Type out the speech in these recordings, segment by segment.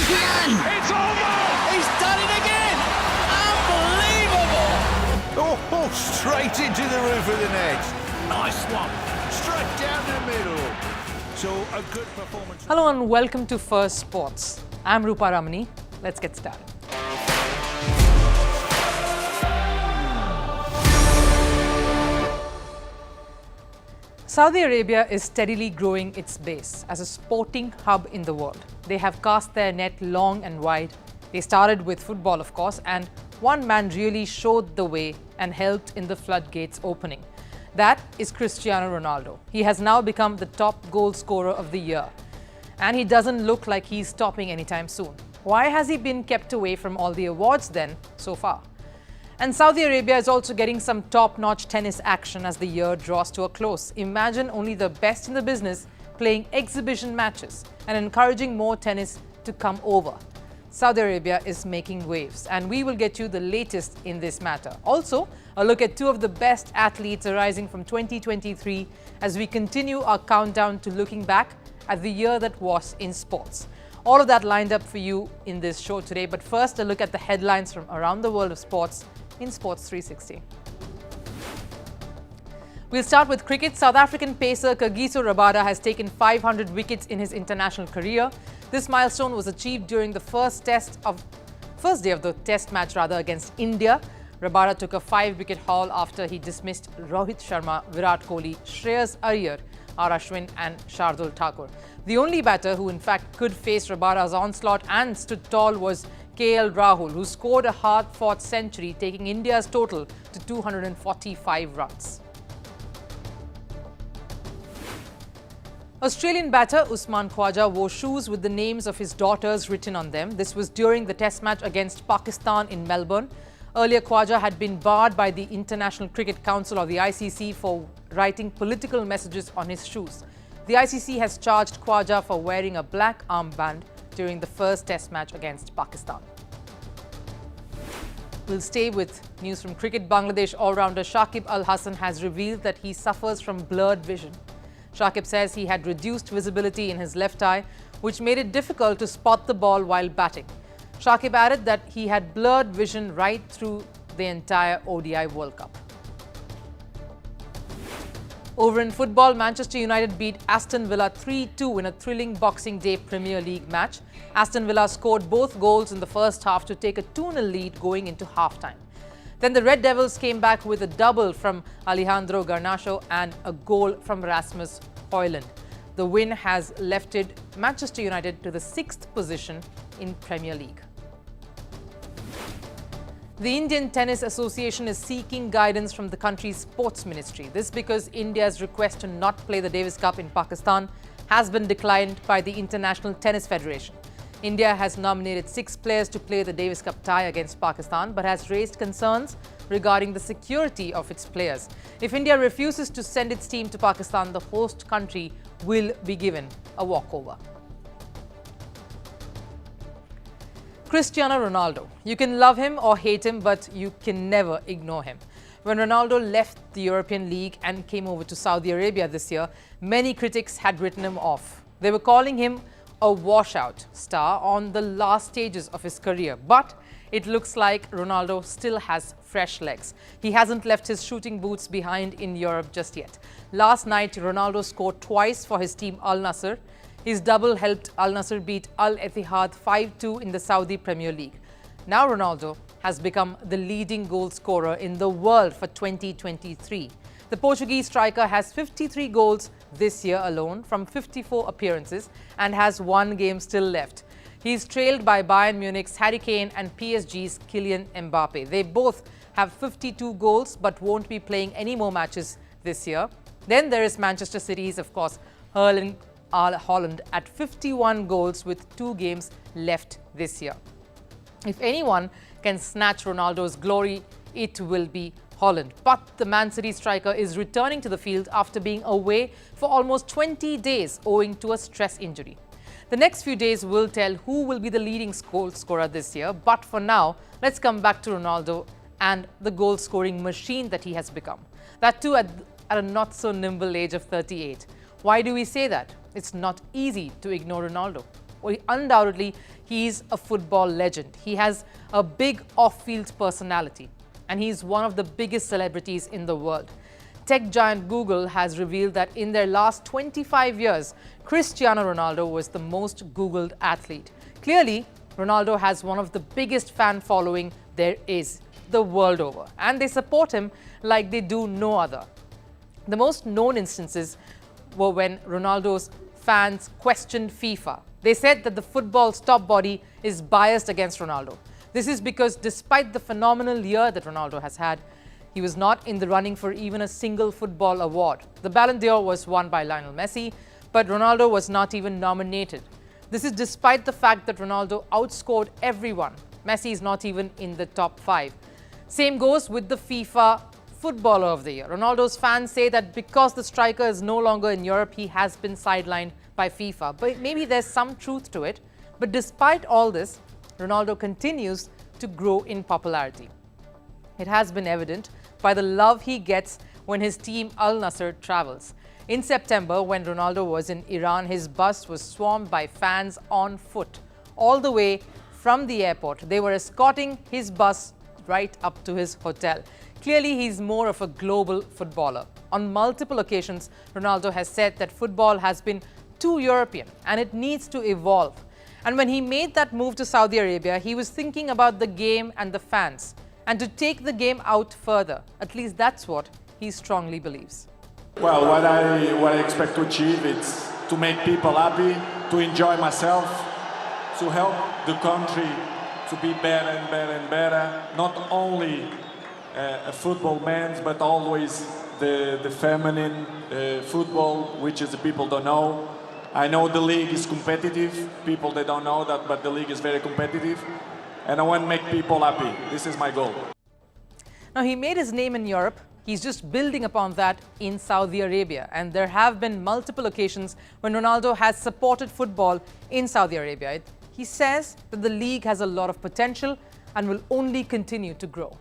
champion! It's over! He's done it again! Unbelievable! Oh, straight into the roof of the net. Nice one. Straight down the middle. So, a good performance. Hello and welcome to Firstpost. I'm Rupha Ramani. Let's get started. Saudi Arabia is steadily growing its base as a sporting hub in the world. They have cast their net long and wide. They started with football, of course, and one man really showed the way and helped in the floodgates opening. That is Cristiano Ronaldo. He has now become the top goal scorer of the year. And he doesn't look like he's stopping anytime soon. Why has he been kept away from all the awards then so far? And Saudi Arabia is also getting some top-notch tennis action as the year draws to a close. Imagine only the best in the business playing exhibition matches and encouraging more tennis to come over. Saudi Arabia is making waves, and we will get you the latest in this matter. Also, a look at two of the best athletes arising from 2023 as we continue our countdown to looking back at the year that was in sports. All of that lined up for you in this show today, but first a look at the headlines from around the world of sports in Sports 360. We'll start with cricket. South African pacer Kagiso Rabada has taken 500 wickets in his international career. This milestone was achieved during the first day of the test match against India. Rabada took a 5-wicket haul after he dismissed Rohit Sharma, Virat Kohli, Shreyas Iyer, R. Ashwin and Shardul Thakur. The only batter who in fact could face Rabada's onslaught and stood tall was KL Rahul, who scored a hard-fought century, taking India's total to 245 runs. Australian batter Usman Khawaja wore shoes with the names of his daughters written on them. This was during the test match against Pakistan in Melbourne. Earlier, Khawaja had been barred by the International Cricket Council or the ICC for writing political messages on his shoes. The ICC has charged Khawaja for wearing a black armband during the first test match against Pakistan. We'll stay with news from cricket. Bangladesh all-rounder Shakib Al Hasan has revealed that he suffers from blurred vision. Shakib says he had reduced visibility in his left eye, which made it difficult to spot the ball while batting. Shakib added that he had blurred vision right through the entire ODI World Cup. Over in football, Manchester United beat Aston Villa 3-2 in a thrilling Boxing Day Premier League match. Aston Villa scored both goals in the first half to take a 2-0 lead going into half-time. Then the Red Devils came back with a double from Alejandro Garnacho and a goal from Rasmus Højlund. The win has lifted Manchester United to the 6th position in Premier League. The Indian Tennis Association is seeking guidance from the country's sports ministry. This because India's request to not play the Davis Cup in Pakistan has been declined by the International Tennis Federation. India has nominated 6 players to play the Davis Cup tie against Pakistan, but has raised concerns regarding the security of its players. If India refuses to send its team to Pakistan, the host country will be given a walkover. Cristiano Ronaldo. You can love him or hate him, but you can never ignore him. When Ronaldo left the European League and came over to Saudi Arabia this year, many critics had written him off. They were calling him a washout star on the last stages of his career. But it looks like Ronaldo still has fresh legs. He hasn't left his shooting boots behind in Europe just yet. Last night, Ronaldo scored twice for his team Al-Nassr. His double helped Al-Nassr beat Al-Ittihad 5-2 in the Saudi Premier League. Now Ronaldo has become the leading goal scorer in the world for 2023. The Portuguese striker has 53 goals this year alone from 54 appearances and has 1 game still left. He is trailed by Bayern Munich's Harry Kane and PSG's Kylian Mbappe. They both have 52 goals but won't be playing any more matches this year. Then there is Manchester City's, of course, Erling Haaland at 51 goals with 2 games left this year. If anyone can snatch Ronaldo's glory, it will be Haaland. But the Man City striker is returning to the field after being away for almost 20 days owing to a stress injury. The next few days will tell who will be the leading goal scorer this year. But for now, let's come back to Ronaldo and the goal-scoring machine that he has become. That too at a not-so-nimble age of 38. Why do we say that? It's not easy to ignore Ronaldo. Well, undoubtedly, he's a football legend. He has a big off-field personality, and he's one of the biggest celebrities in the world. Tech giant Google has revealed that in their last 25 years, Cristiano Ronaldo was the most Googled athlete. Clearly, Ronaldo has one of the biggest fan following there is the world over, and they support him like they do no other. The most known instances were when Ronaldo's fans questioned FIFA. They said that the football's top body is biased against Ronaldo. This is because despite the phenomenal year that Ronaldo has had, he was not in the running for even a single football award. The Ballon d'Or was won by Lionel Messi, but Ronaldo was not even nominated. This is despite the fact that Ronaldo outscored everyone. Messi is not even in the top 5. Same goes with the FIFA Footballer of the Year. Ronaldo's fans say that because the striker is no longer in Europe, he has been sidelined by FIFA. But maybe there's some truth to it. But despite all this, Ronaldo continues to grow in popularity. It has been evident by the love he gets when his team Al-Nassr travels. In September, when Ronaldo was in Iran, his bus was swarmed by fans on foot. All the way from the airport, they were escorting his bus right up to his hotel. Clearly, he's more of a global footballer. On multiple occasions, Ronaldo has said that football has been too European and it needs to evolve. And when he made that move to Saudi Arabia, he was thinking about the game and the fans, and to take the game out further. At least that's what he strongly believes. Well, what I expect to achieve is to make people happy, to enjoy myself, to help the country to be better and better and better. Not only a football man, but always the feminine football, which is the people don't know. I know the league is competitive. People, they don't know that, but the league is very competitive. And I want to make people happy. This is my goal. Now, he made his name in Europe. He's just building upon that in Saudi Arabia. And there have been multiple occasions when Ronaldo has supported football in Saudi Arabia. He says that the league has a lot of potential and will only continue to grow.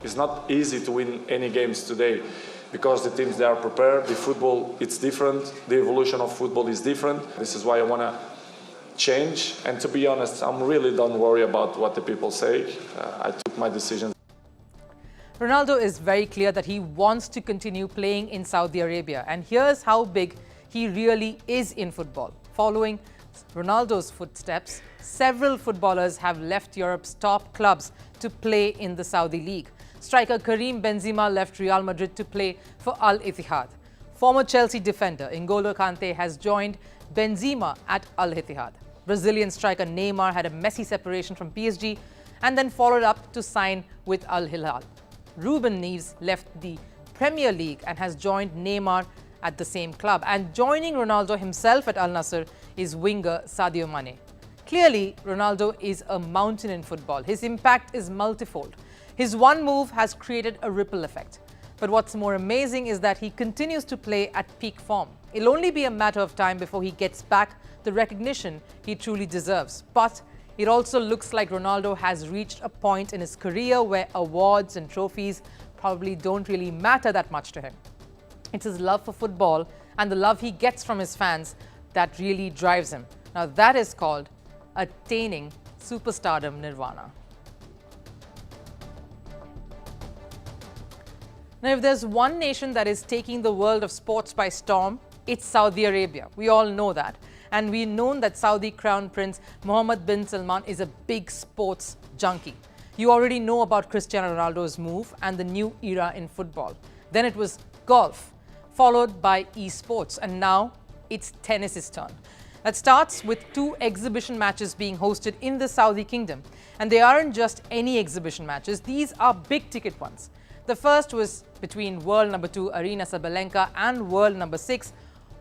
It's not easy to win any games today because the teams, they are prepared. The football, it's different. The evolution of football is different. This is why I want to change. And to be honest, I'm really don't worry about what the people say. I took my decision. Ronaldo is very clear that he wants to continue playing in Saudi Arabia. And here's how big he really is in football. Following Ronaldo's footsteps, several footballers have left Europe's top clubs to play in the Saudi league. Striker Karim Benzema left Real Madrid to play for Al-Ittihad. Former Chelsea defender N'Golo Kante has joined Benzema at Al-Ittihad. Brazilian striker Neymar had a messy separation from PSG and then followed up to sign with Al-Hilal. Ruben Neves left the Premier League and has joined Neymar at the same club. And joining Ronaldo himself at Al-Nassr is winger Sadio Mane. Clearly, Ronaldo is a mountain in football. His impact is multifold. His one move has created a ripple effect. But what's more amazing is that he continues to play at peak form. It'll only be a matter of time before he gets back the recognition he truly deserves. But it also looks like Ronaldo has reached a point in his career where awards and trophies probably don't really matter that much to him. It's his love for football and the love he gets from his fans that really drives him. Now that is called attaining superstardom nirvana. Now, if there's one nation that is taking the world of sports by storm, it's Saudi Arabia. We all know that. And we've known that Saudi Crown Prince Mohammed bin Salman is a big sports junkie. You already know about Cristiano Ronaldo's move and the new era in football. Then it was golf, followed by esports, and now it's tennis's turn. That starts with 2 exhibition matches being hosted in the Saudi Kingdom. And they aren't just any exhibition matches, these are big ticket ones. The first was between world number 2 Aryna Sabalenka and world number 6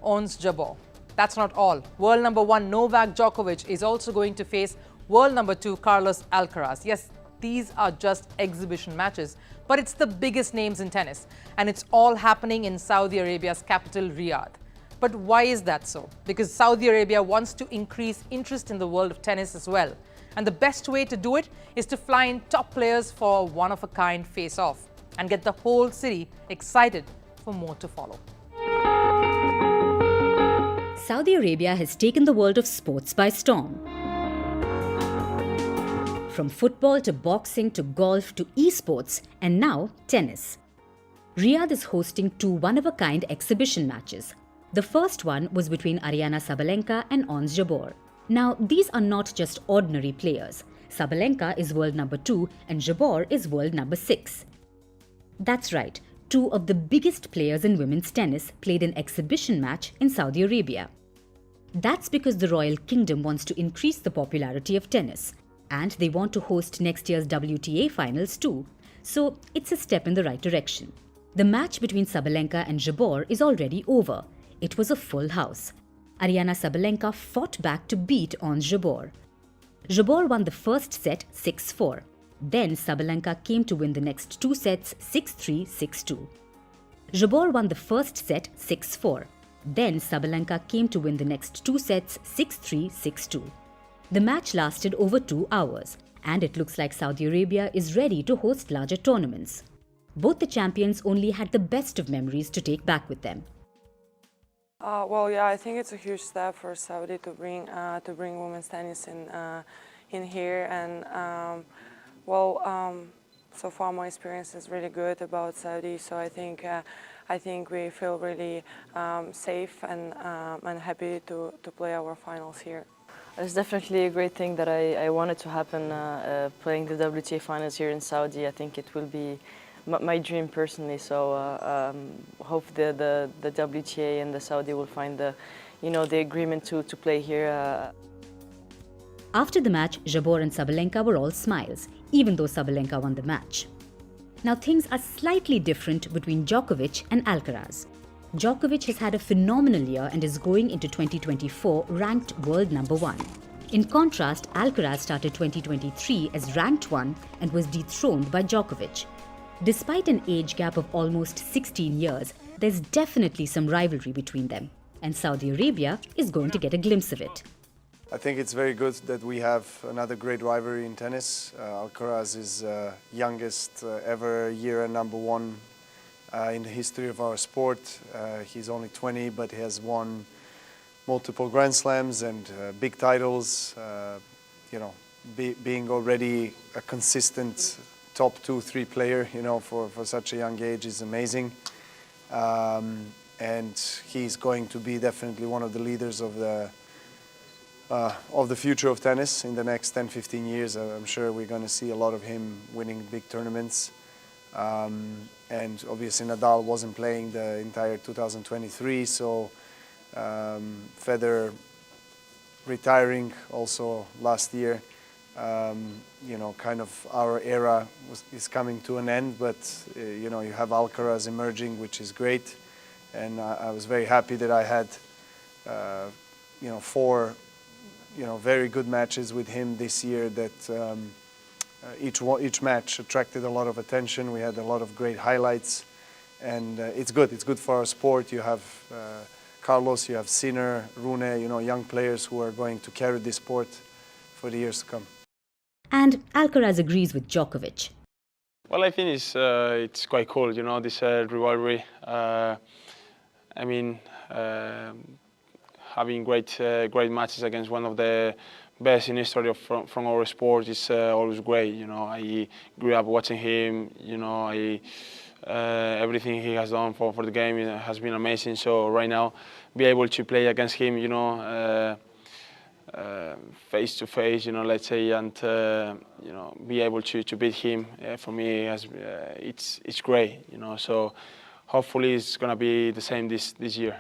Jabeur. That's not all. World number 1 Novak Djokovic is also going to face world number 2 Carlos Alcaraz. Yes, these are just exhibition matches, but it's the biggest names in tennis, and it's all happening in Saudi Arabia's capital, Riyadh. But why is that so? Because Saudi Arabia wants to increase interest in the world of tennis as well. And the best way to do it is to fly in top players for a one-of-a-kind face-off and get the whole city excited for more to follow. Saudi Arabia has taken the world of sports by storm. From football to boxing to golf to esports and now tennis. Riyadh is hosting two one-of-a-kind exhibition matches. The first one was between Aryna Sabalenka and Ons Jabeur. Now, these are not just ordinary players. Sabalenka is world number 2 and Jabeur is world number 6. That's right, two of the biggest players in women's tennis played an exhibition match in Saudi Arabia. That's because the Royal Kingdom wants to increase the popularity of tennis. And they want to host next year's WTA finals too. So it's a step in the right direction. The match between Sabalenka and Jabeur is already over. It was a full house. Aryna Sabalenka fought back to beat Ons Jabeur. Jabeur won the first set 6-4. Then Sabalenka came to win the next two sets 6-3, 6-2. Jabeur won the first set 6-4. Then Sabalenka came to win the next two sets 6-3, 6-2. The match lasted over 2 hours, and it looks like Saudi Arabia is ready to host larger tournaments. Both the champions only had the best of memories to take back with them. I think it's a huge step for Saudi to bring women's tennis in here, and so far my experience is really good about Saudi. So I think we feel really safe and happy to play our finals here. It's definitely a great thing that I wanted to happen, playing the WTA finals here in Saudi. I think it will be my dream personally, so hope the WTA and the Saudi will find the agreement to play here. After the match, Jabeur and Sabalenka were all smiles, even though Sabalenka won the match. Now things are slightly different between Djokovic and Alcaraz. Djokovic has had a phenomenal year and is going into 2024 ranked world number 1. In contrast, Alcaraz started 2023 as ranked 1 and was dethroned by Djokovic. Despite an age gap of almost 16 years, there's definitely some rivalry between them, and Saudi Arabia is going to get a glimpse of it. I think it's very good that we have another great rivalry in tennis. Alcaraz is youngest ever year number 1 in the history of our sport. He's only 20, but he has won multiple Grand Slams and big titles. Being already a consistent top 2-3 player, for such a young age is amazing. And he's going to be definitely one of the leaders of the future of tennis in the next 10-15 years. I'm sure we're going to see a lot of him winning big tournaments. And obviously Nadal wasn't playing the entire 2023, so Federer retiring also last year. Kind of our era is coming to an end, but you have Alcaraz emerging, which is great. And I was very happy that I had 4 very good matches with him this year that each match attracted a lot of attention. We had a lot of great highlights, and it's good. It's good for our sport. You have Carlos, you have Sinner, Rune, young players who are going to carry this sport for the years to come. And Alcaraz agrees with Djokovic. Well, I think it's quite cool, this rivalry. Having great matches against one of the best in history from our sport is always great. I grew up watching him. Everything he has done for the game has been amazing. So right now, be able to play against him, face to face, let's say, and be able to beat him, for me, it's great. So hopefully it's gonna be the same this year.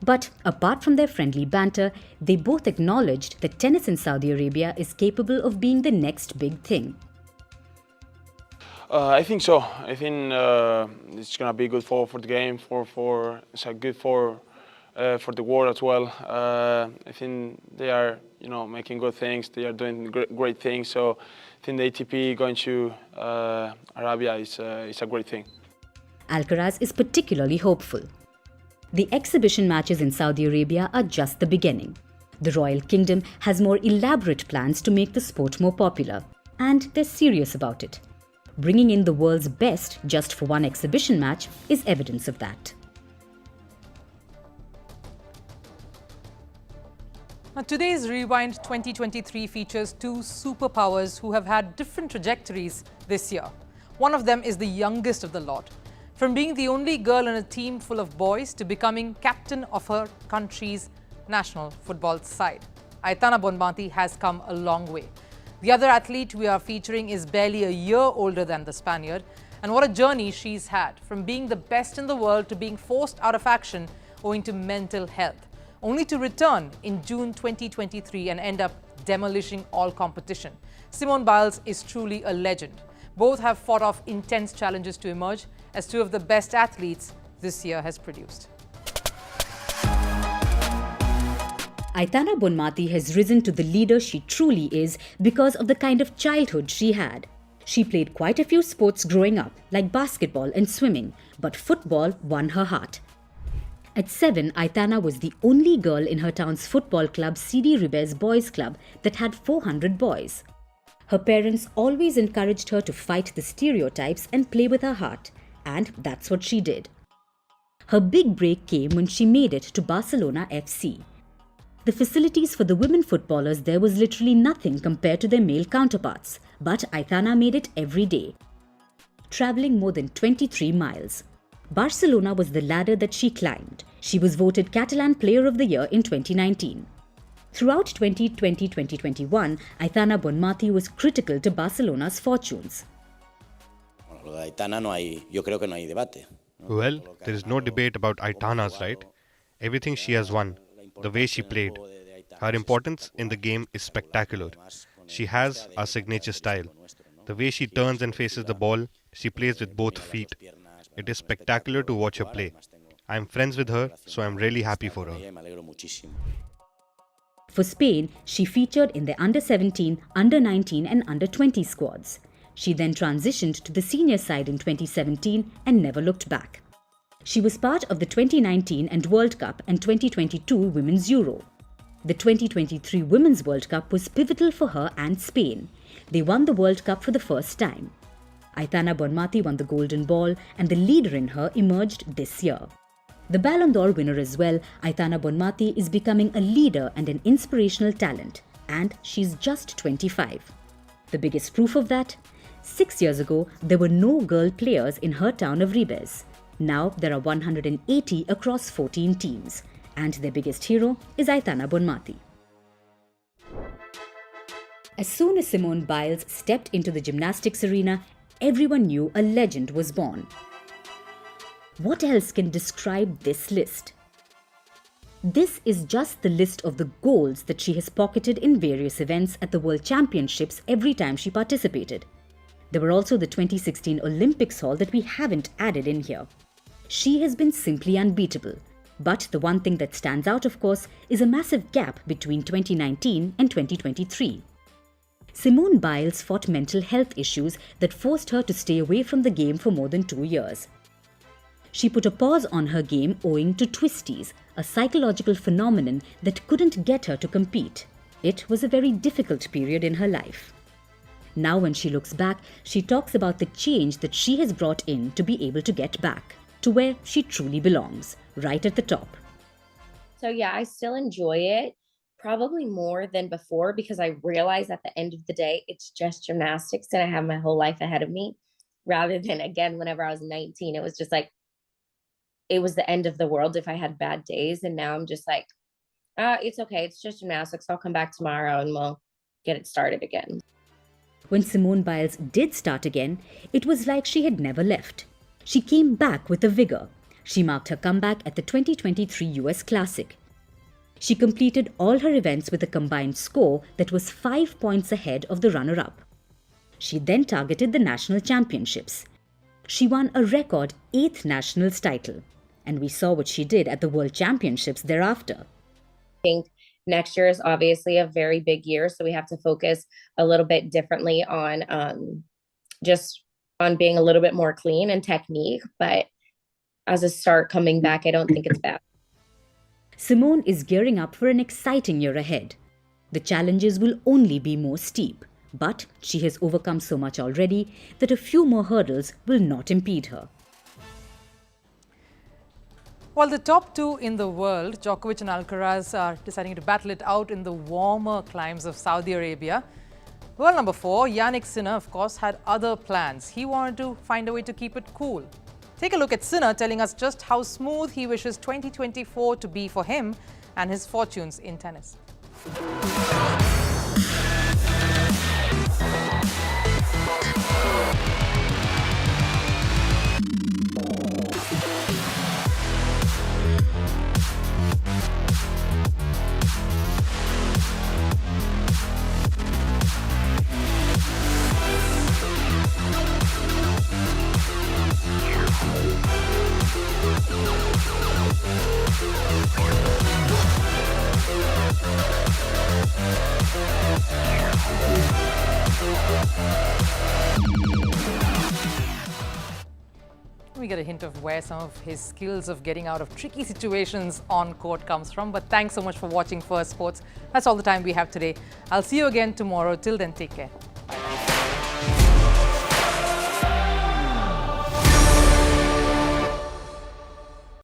But apart from their friendly banter, they both acknowledged that tennis in Saudi Arabia is capable of being the next big thing. I think so. I think it's gonna be good for the game, it's good for the world as well. I think they are, making good things. They are doing great things. So I think the ATP going to Arabia is a great thing. Alcaraz is particularly hopeful. The exhibition matches in Saudi Arabia are just the beginning. The Royal Kingdom has more elaborate plans to make the sport more popular, and they're serious about it. Bringing in the world's best just for one exhibition match is evidence of that. Now, today's Rewind 2023 features two superpowers who have had different trajectories this year. One of them is the youngest of the lot. From being the only girl on a team full of boys to becoming captain of her country's national football side. Aana Bontempi has come a long way. The other athlete we are featuring is barely a year older than the Spaniard. And what a journey she's had, from being the best in the world to being forced out of action owing to mental health, only to return in June 2023 and end up demolishing all competition. Simone Biles is truly a legend. Both have fought off intense challenges to emerge as two of the best athletes this year has produced. Aana Bontempi has risen to the leader she truly is because of the kind of childhood she had. She played quite a few sports growing up, like basketball and swimming, but football won her heart. At 7, Aana was the only girl in her town's football club, CD Ribes Boys Club, that had 400 boys. Her parents always encouraged her to fight the stereotypes and play with her heart, and that's what she did. Her big break came when she made it to Barcelona FC. The facilities for the women footballers there was literally nothing compared to their male counterparts, but Aana made it every day, travelling more than 23 miles. Barcelona was the ladder that she climbed. She was voted Catalan Player of the Year in 2019. Throughout 2020-2021, Aana Bontempi was critical to Barcelona's fortunes. Well, there is no debate about Aitana's, right? Everything she has won, the way she played. Her importance in the game is spectacular. She has a signature style. The way she turns and faces the ball, she plays with both feet. It is spectacular to watch her play. I am friends with her, so I am really happy for her. For Spain, she featured in the under-17, under-19 and under-20 squads. She then transitioned to the senior side in 2017 and never looked back. She was part of the 2019 and World Cup and 2022 Women's Euro. The 2023 Women's World Cup was pivotal for her and Spain. They won the World Cup for the first time. Aana Bontempi won the Golden Ball and the leader in her emerged this year. The Ballon d'Or winner as well, Aana Bontempi is becoming a leader and an inspirational talent, and she's just 25. The biggest proof of that? 6 years ago, there were no girl players in her town of Ribes. Now there are 180 across 14 teams, and their biggest hero is Aana Bontempi. As soon as Simone Biles stepped into the gymnastics arena, everyone knew a legend was born. What else can describe this list? This is just the list of the golds that she has pocketed in various events at the World Championships every time she participated. There were also the 2016 Olympics haul that we haven't added in here. She has been simply unbeatable. But the one thing that stands out, of course, is a massive gap between 2019 and 2023. Simone Biles fought mental health issues that forced her to stay away from the game for more than 2 years. She put a pause on her game owing to twisties, a psychological phenomenon that couldn't get her to compete. It was a very difficult period in her life. Now when she looks back, she talks about the change that she has brought in to be able to get back to where she truly belongs, right at the top. So yeah, I still enjoy it, probably more than before, because I realize at the end of the day, it's just gymnastics and I have my whole life ahead of me. Rather than, again, whenever I was 19, it was just like, it was the end of the world if I had bad days. And now I'm just like, it's okay, it's just gymnastics. I'll come back tomorrow and we'll get it started again. When Simone Biles did start again, it was like she had never left. She came back with a vigor. She marked her comeback at the 2023 US Classic. She completed all her events with a combined score that was 5 points ahead of the runner-up. She then targeted the national championships. She won a record 8th nationals title, and we saw what she did at the World Championships thereafter. I think next year is obviously a very big year, so we have to focus a little bit differently on just on being a little bit more clean and technique, but as a start coming back, I don't think it's bad. Simone is gearing up for an exciting year ahead. The challenges will only be more steep, but she has overcome so much already that a few more hurdles will not impede her. While the top two in the world, Djokovic and Alcaraz, are deciding to battle it out in the warmer climes of Saudi Arabia, world number 4, Jannik Sinner, of course, had other plans. He wanted to find a way to keep it cool. Take a look at Sinner telling us just how smooth he wishes 2024 to be for him and his fortunes in tennis. We get a hint of where some of his skills of getting out of tricky situations on court comes from. But thanks so much for watching First Sports. That's all the time we have today. I'll see you again tomorrow. Till then, take care.